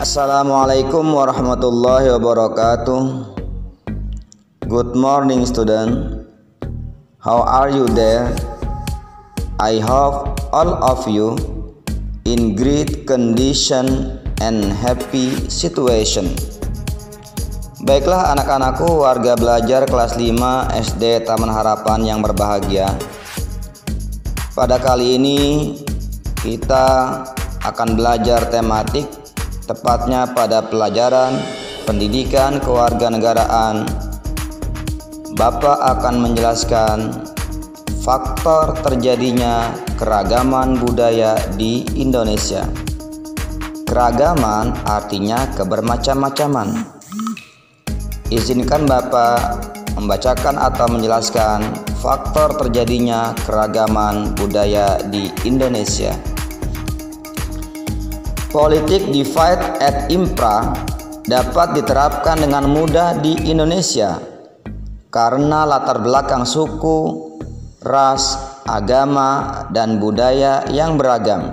Assalamualaikum warahmatullahi wabarakatuh. Good morning student. How are you there? I hope all of you in great condition and happy situation. Baiklah anak-anakku warga belajar kelas 5 SD Taman Harapan yang berbahagia. Pada kali ini kita akan belajar tematik, tepatnya pada pelajaran pendidikan kewarganegaraan. Bapak akan menjelaskan faktor terjadinya keragaman budaya di Indonesia. Keragaman artinya kebermacam-macaman. Izinkan Bapak membacakan atau menjelaskan faktor terjadinya keragaman budaya di Indonesia. Politik divide and impera dapat diterapkan dengan mudah di Indonesia karena latar belakang suku, ras, agama, dan budaya yang beragam.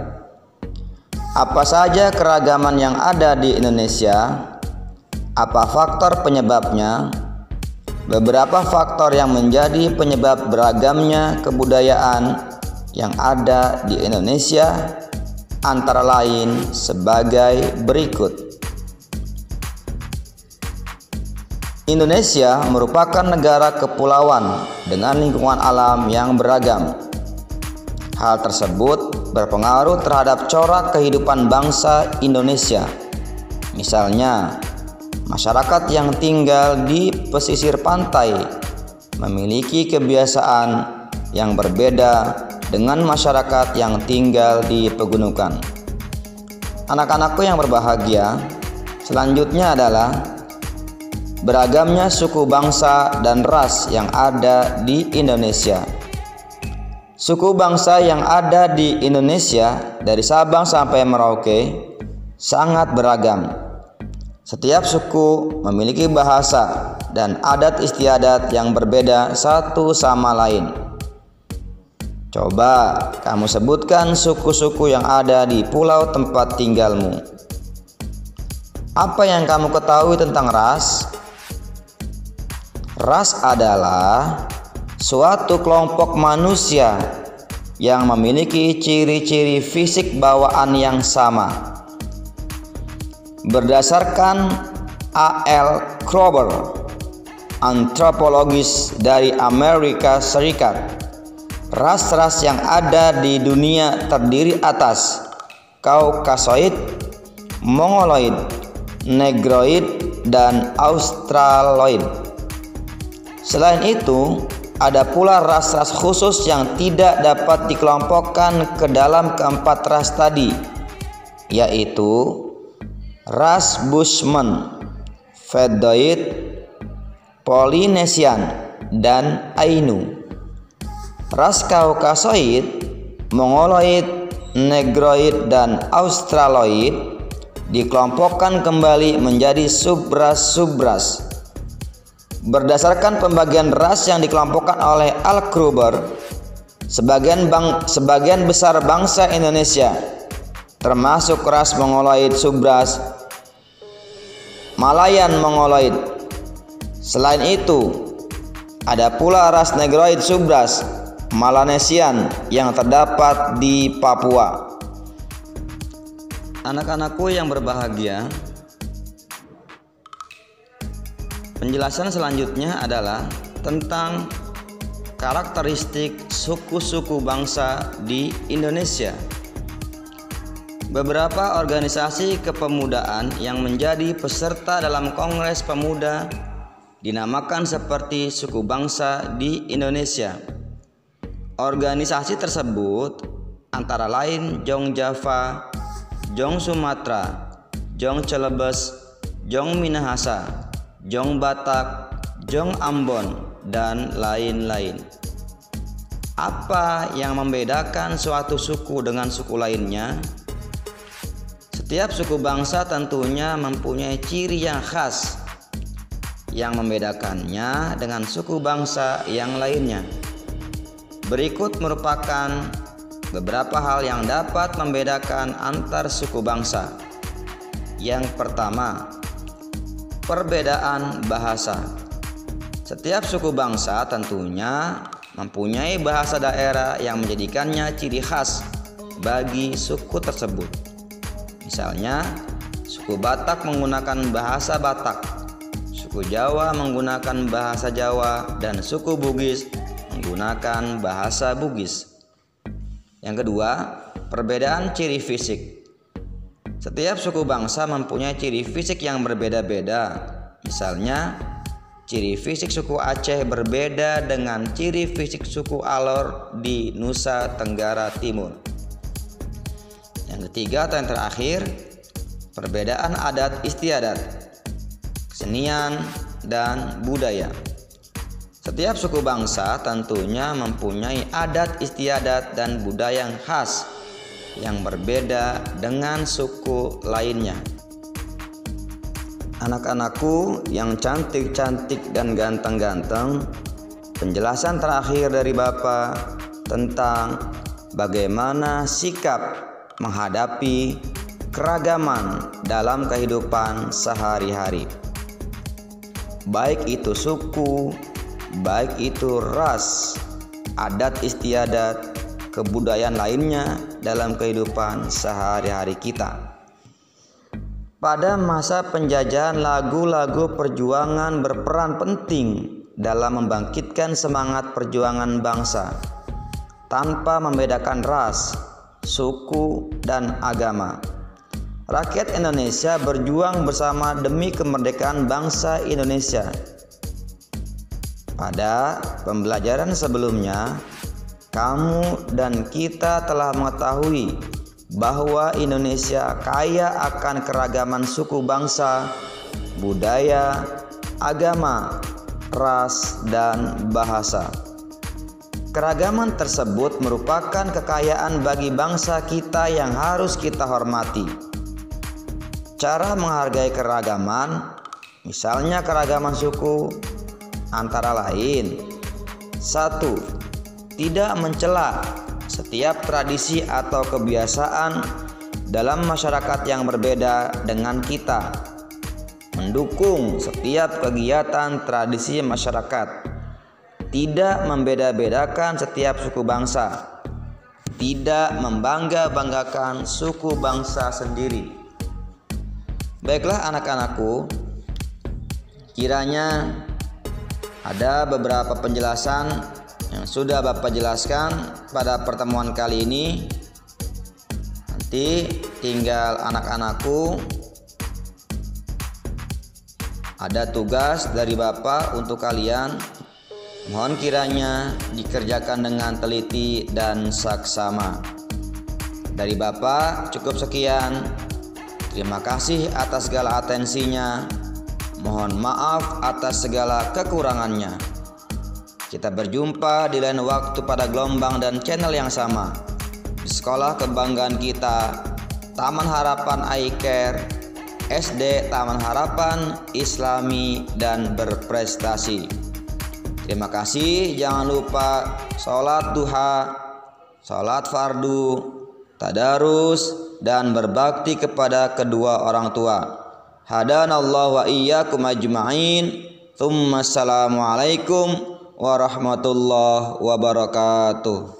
Apa saja keragaman yang ada di Indonesia? Apa faktor penyebabnya? Beberapa faktor yang menjadi penyebab beragamnya kebudayaan yang ada di Indonesia antara lain sebagai berikut. Indonesia merupakan negara kepulauan dengan lingkungan alam yang beragam. Hal tersebut berpengaruh terhadap corak kehidupan bangsa Indonesia. Misalnya, masyarakat yang tinggal di pesisir pantai memiliki kebiasaan yang berbeda dengan masyarakat yang tinggal di pegunungan. Anak-anakku yang berbahagia, selanjutnya adalah beragamnya suku bangsa dan ras yang ada di Indonesia. Suku bangsa yang ada di Indonesia dari Sabang sampai Merauke sangat beragam. Setiap suku memiliki bahasa dan adat istiadat yang berbeda satu sama lain. Coba kamu sebutkan suku-suku yang ada di pulau tempat tinggalmu. Apa yang kamu ketahui tentang ras? Ras adalah suatu kelompok manusia yang memiliki ciri-ciri fisik bawaan yang sama. Berdasarkan A.L. Kroeber, antropologis dari Amerika Serikat, ras-ras yang ada di dunia terdiri atas Kaukasoid, Mongoloid, Negroid, dan Australoid. Selain itu, ada pula ras-ras khusus yang tidak dapat dikelompokkan ke dalam keempat ras tadi, yaitu ras Bushman, Veddoid, Polynesian, dan Ainu. Ras Kaukasoid, Mongoloid, Negroid, dan Australoid dikelompokkan kembali menjadi subras-subras. Berdasarkan pembagian ras yang dikelompokkan oleh Al Kroeber, sebagian besar bangsa Indonesia, termasuk ras Mongoloid subras Malayan Mongoloid. Selain itu, ada pula ras Negroid subras Melanesian yang terdapat di Papua. Anak-anakku yang berbahagia, penjelasan selanjutnya adalah tentang karakteristik suku-suku bangsa di Indonesia. Beberapa organisasi kepemudaan yang menjadi peserta dalam Kongres Pemuda dinamakan seperti suku bangsa di Indonesia. Organisasi tersebut antara lain Jong Java, Jong Sumatera, Jong Celebes, Jong Minahasa, Jong Batak, Jong Ambon, dan lain-lain. Apa yang membedakan suatu suku dengan suku lainnya? Setiap suku bangsa tentunya mempunyai ciri yang khas yang membedakannya dengan suku bangsa yang lainnya. Berikut merupakan beberapa hal yang dapat membedakan antar suku bangsa. Yang pertama, perbedaan bahasa. Setiap suku bangsa tentunya mempunyai bahasa daerah yang menjadikannya ciri khas bagi suku tersebut. Misalnya, suku Batak menggunakan bahasa Batak, suku Jawa menggunakan bahasa Jawa, dan suku Bugis menggunakan bahasa Bugis. Yang kedua, perbedaan ciri fisik. Setiap suku bangsa mempunyai ciri fisik yang berbeda-beda. Misalnya, ciri fisik suku Aceh berbeda dengan ciri fisik suku Alor di Nusa Tenggara Timur. Yang ketiga atau yang terakhir, perbedaan adat istiadat, kesenian, dan budaya. Setiap suku bangsa tentunya mempunyai adat istiadat dan budaya yang khas yang berbeda dengan suku lainnya. Anak-anakku yang cantik-cantik dan ganteng-ganteng, penjelasan terakhir dari Bapak tentang bagaimana sikap menghadapi keragaman dalam kehidupan sehari-hari. Baik itu suku, baik itu ras, adat istiadat, kebudayaan lainnya dalam kehidupan sehari-hari kita. Pada masa penjajahan, lagu-lagu perjuangan berperan penting dalam membangkitkan semangat perjuangan bangsa tanpa membedakan ras, suku, dan agama. Rakyat Indonesia berjuang bersama demi kemerdekaan bangsa Indonesia. Pada pembelajaran sebelumnya, kamu dan kita telah mengetahui bahwa Indonesia kaya akan keragaman suku bangsa, budaya, agama, ras, dan bahasa. Keragaman tersebut merupakan kekayaan bagi bangsa kita yang harus kita hormati. Cara menghargai keragaman, misalnya keragaman suku, antara lain: 1. Tidak mencela setiap tradisi atau kebiasaan dalam masyarakat yang berbeda dengan kita. Mendukung setiap kegiatan tradisi masyarakat. Tidak membeda-bedakan setiap suku bangsa. Tidak membangga-banggakan suku bangsa sendiri. Baiklah anak-anakku, kiranya ada beberapa penjelasan yang sudah Bapak jelaskan pada pertemuan kali ini. Nanti tinggal anak-anakku ada tugas dari Bapak untuk kalian. Mohon kiranya dikerjakan dengan teliti dan saksama. Dari Bapak cukup sekian. Terima kasih atas segala atensinya. Mohon maaf atas segala kekurangannya. Kita berjumpa di lain waktu pada gelombang dan channel yang sama. Di sekolah kebanggaan kita, Taman Harapan iCare, SD Taman Harapan Islami dan Berprestasi. Terima kasih. Jangan lupa sholat duha, sholat fardu, tadarus, dan berbakti kepada kedua orang tua. Hadanallahu wa iyyakum ajma'in. Tsumma assalamualaikum warahmatullahi wabarakatuh.